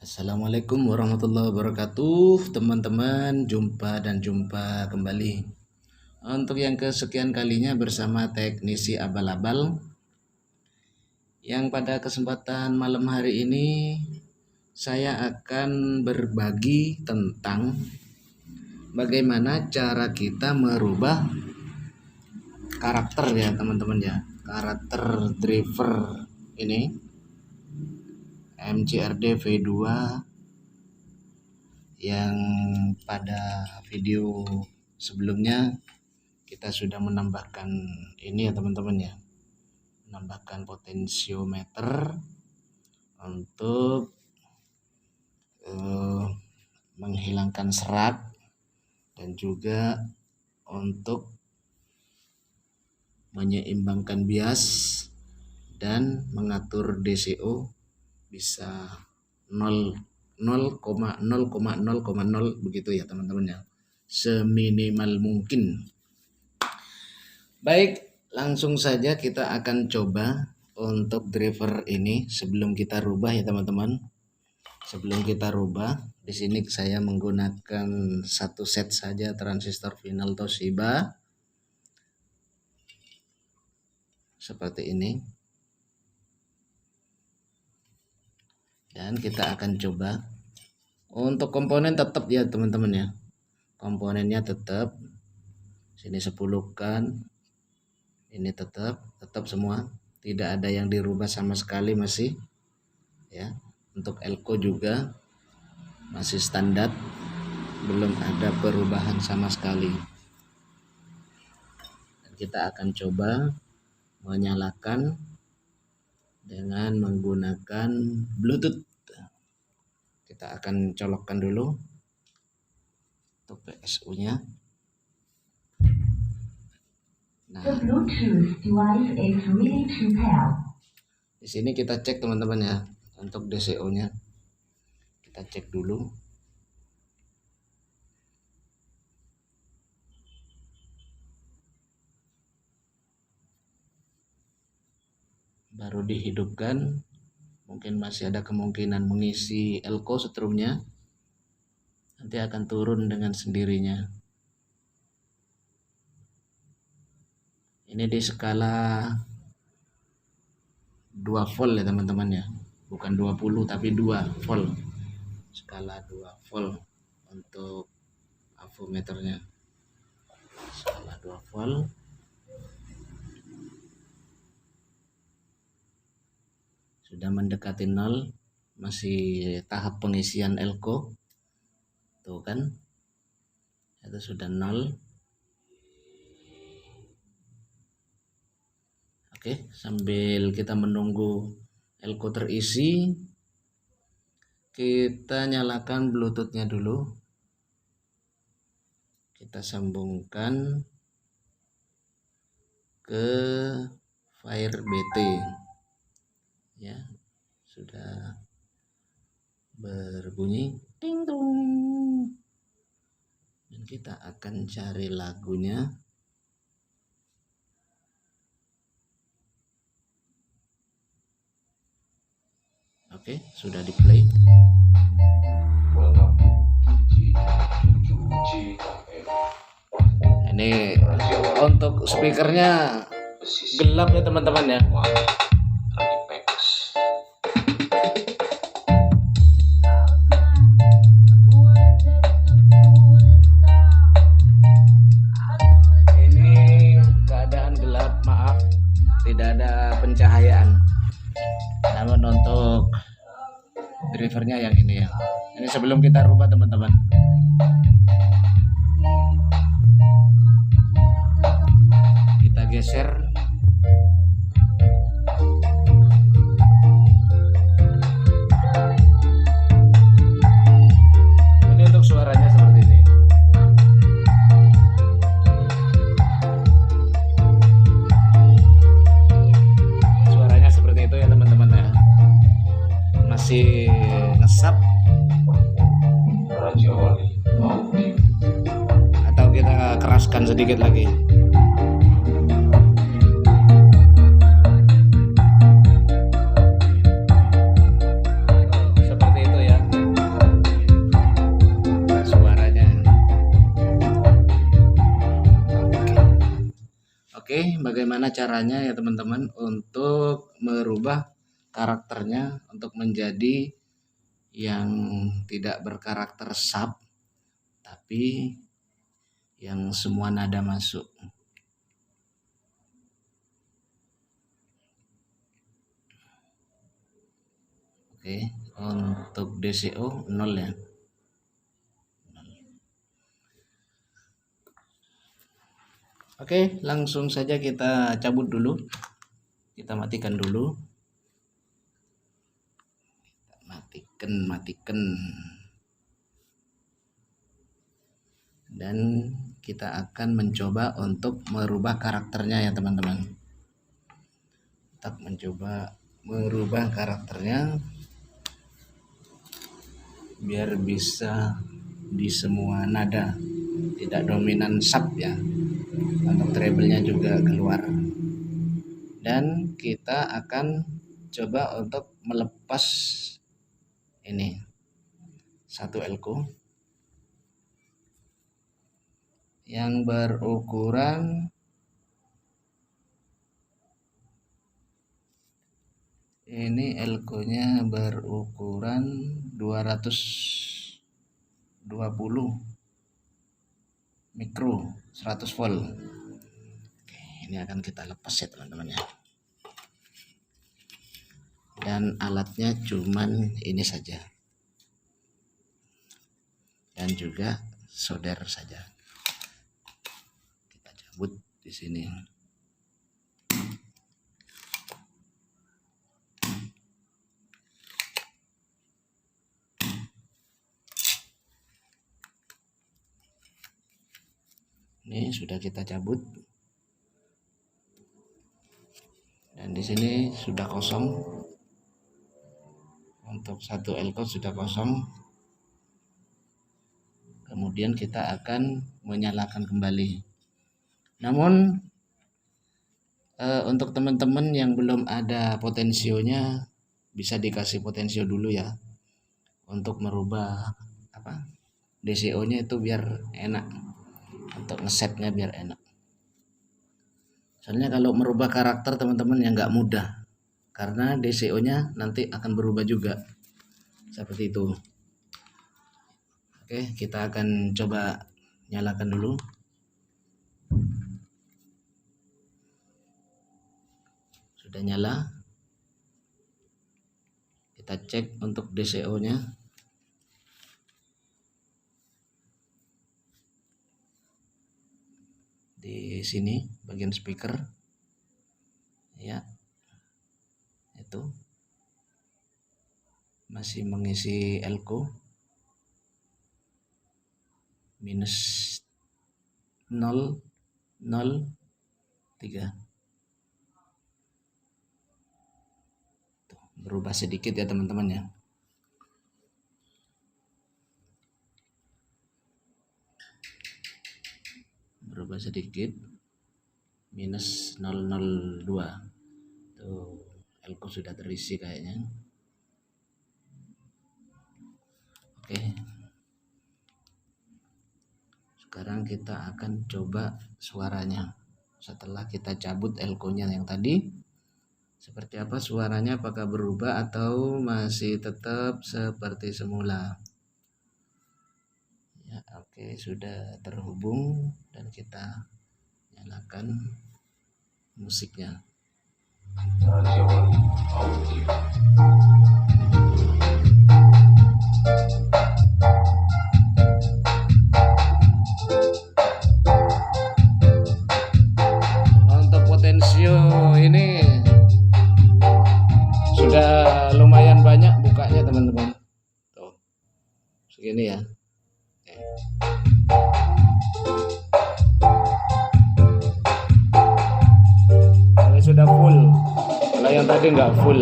Assalamualaikum warahmatullahi wabarakatuh, teman-teman. Jumpa kembali untuk yang kesekian kalinya bersama teknisi abal-abal, yang pada kesempatan malam hari ini saya akan berbagi tentang bagaimana cara kita merubah karakter ya teman-teman ya, karakter driver ini MCRD V2 yang pada video sebelumnya kita sudah menambahkan ini ya teman-teman ya, menambahkan potensiometer untuk menghilangkan serak dan juga untuk menyeimbangkan bias dan mengatur DCO bisa 0,0,0,0 begitu ya teman-teman ya, seminimal mungkin. Baik, langsung saja kita akan coba untuk driver ini. Sebelum kita rubah ya teman-teman, sebelum kita rubah, di sini saya menggunakan satu set saja transistor final Toshiba seperti ini. Dan kita akan coba untuk komponen tetap ya teman-teman ya, komponennya tetap sini 10 kan, ini tetap semua, tidak ada yang dirubah sama sekali masih ya. Untuk elko juga masih standar, belum ada perubahan sama sekali. Dan kita akan coba menyalakan dengan menggunakan Bluetooth. Kita akan colokkan dulu untuk PSU-nya. Nah, di sini kita cek teman-teman ya, untuk DCO-nya kita cek dulu. Baru dihidupkan, mungkin masih ada kemungkinan mengisi elko setrumnya, nanti akan turun dengan sendirinya. Ini di skala 2 volt ya teman-teman ya, bukan 20 tapi 2 volt, skala 2 volt untuk avometernya, skala 2 volt. Sudah mendekati 0, masih tahap pengisian elko, tuh kan, itu sudah 0. Oke, sambil kita menunggu elko terisi, kita nyalakan Bluetooth-nya dulu. Kita sambungkan ke Fire BT ya, sudah berbunyi ting tung, dan kita akan cari lagunya. Oke, sudah di play. Ini untuk speakernya gelap ya teman-teman ya. Tidak ada pencahayaan, namun untuk drivernya yang ini ya, ini sebelum kita rubah teman-teman. Kita geser. Ini untuk suaranya seperti ini. Masih ngesap atau kita keraskan sedikit lagi. Seperti itu ya. bagaimana caranya ya teman-teman untuk merubah karakternya untuk menjadi yang tidak berkarakter sub, tapi yang semua nada masuk. Oke, untuk DCO 0 ya. Oke, langsung saja kita cabut dulu. Kita matikan dulu. Matikan. Dan kita akan mencoba untuk merubah karakternya ya teman-teman. Tetap mencoba merubah karakternya biar bisa di semua nada, tidak dominan sub ya. Untuk treble-nya juga keluar. Dan kita akan coba untuk melepas ini satu elko yang berukuran ini, elko-nya berukuran 220 mikro 100 volt. Oke, ini akan kita lepas ya teman-teman ya. Dan alatnya cuman ini saja. Dan juga solder saja. Kita cabut di sini. Ini sudah kita cabut. Dan di sini sudah kosong. Untuk satu elko sudah kosong. Kemudian kita akan menyalakan kembali. Namun untuk teman-teman yang belum ada potensionya, bisa dikasih potensio dulu ya, untuk merubah DCO-nya itu biar enak, untuk ngesetnya biar enak. Soalnya kalau merubah karakter teman-teman yang nggak mudah, karena DCO-nya nanti akan berubah juga seperti itu. Oke, kita akan coba nyalakan dulu. Sudah nyala. Kita cek untuk DCO-nya. Di sini bagian speaker. Ya. Itu. Masih mengisi elko. Minus 0,03. Tuh, berubah sedikit ya teman-teman ya. Berubah sedikit. Minus 0,02. Tuh, elko sudah terisi kayaknya. Oke. Sekarang kita akan coba suaranya. Setelah kita cabut elko-nya yang tadi, seperti apa suaranya, apakah berubah atau masih tetap seperti semula. Ya, oke, sudah terhubung dan kita nyalakan musiknya. Untuk potensio ini sudah lumayan banyak bukanya teman-teman. Tuh, segini ya. Ini sudah full. Kalau yang tadi nggak full.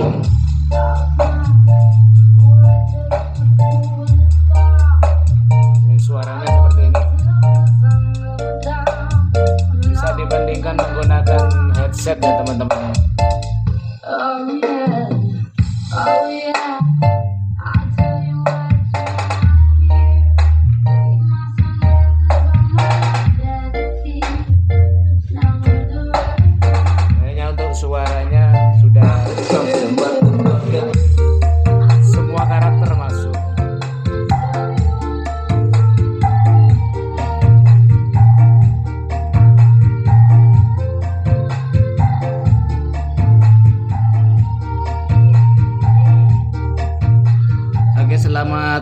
Ini suaranya seperti ini. Bisa dibandingkan menggunakan headset ya teman-teman.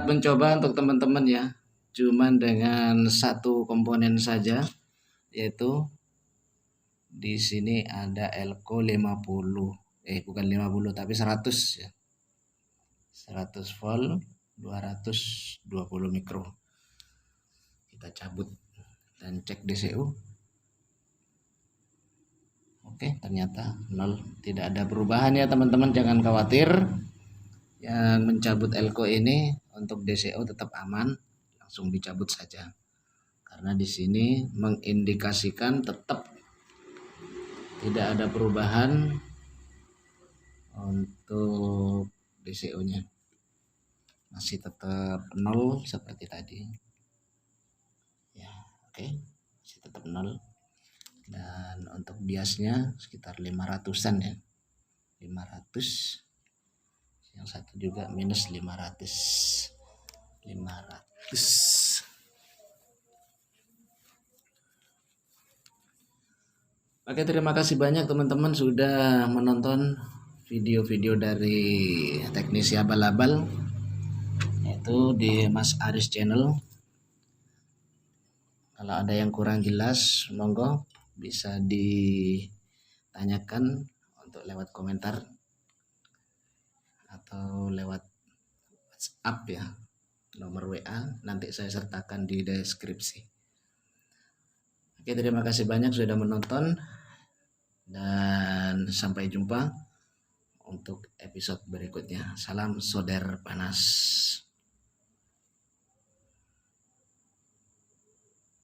mencoba untuk teman-teman ya, cuman dengan satu komponen saja, yaitu di sini ada Elco 50, bukan 50 tapi 100 ya, 100 volt 220 mikro. Kita cabut dan cek DCU. Oke, ternyata 0, tidak ada perubahan ya teman-teman, jangan khawatir. Yang mencabut Elco ini untuk DCU tetap aman, langsung dicabut saja. Karena di sini mengindikasikan tetap tidak ada perubahan untuk DCU-nya. Masih tetap 0 seperti tadi. Ya, oke. Masih tetap 0. Dan untuk biasnya sekitar 500-an ya, 500, yang satu juga minus 500. Oke, terima kasih banyak teman-teman sudah menonton video-video dari teknisi abal-abal, yaitu di Mas Aris Channel. Kalau ada yang kurang jelas, monggo bisa ditanyakan untuk lewat komentar atau lewat WhatsApp ya, nomor WA nanti saya sertakan di deskripsi. Oke, terima kasih banyak sudah menonton dan sampai jumpa untuk episode berikutnya. Salam Soder Panas.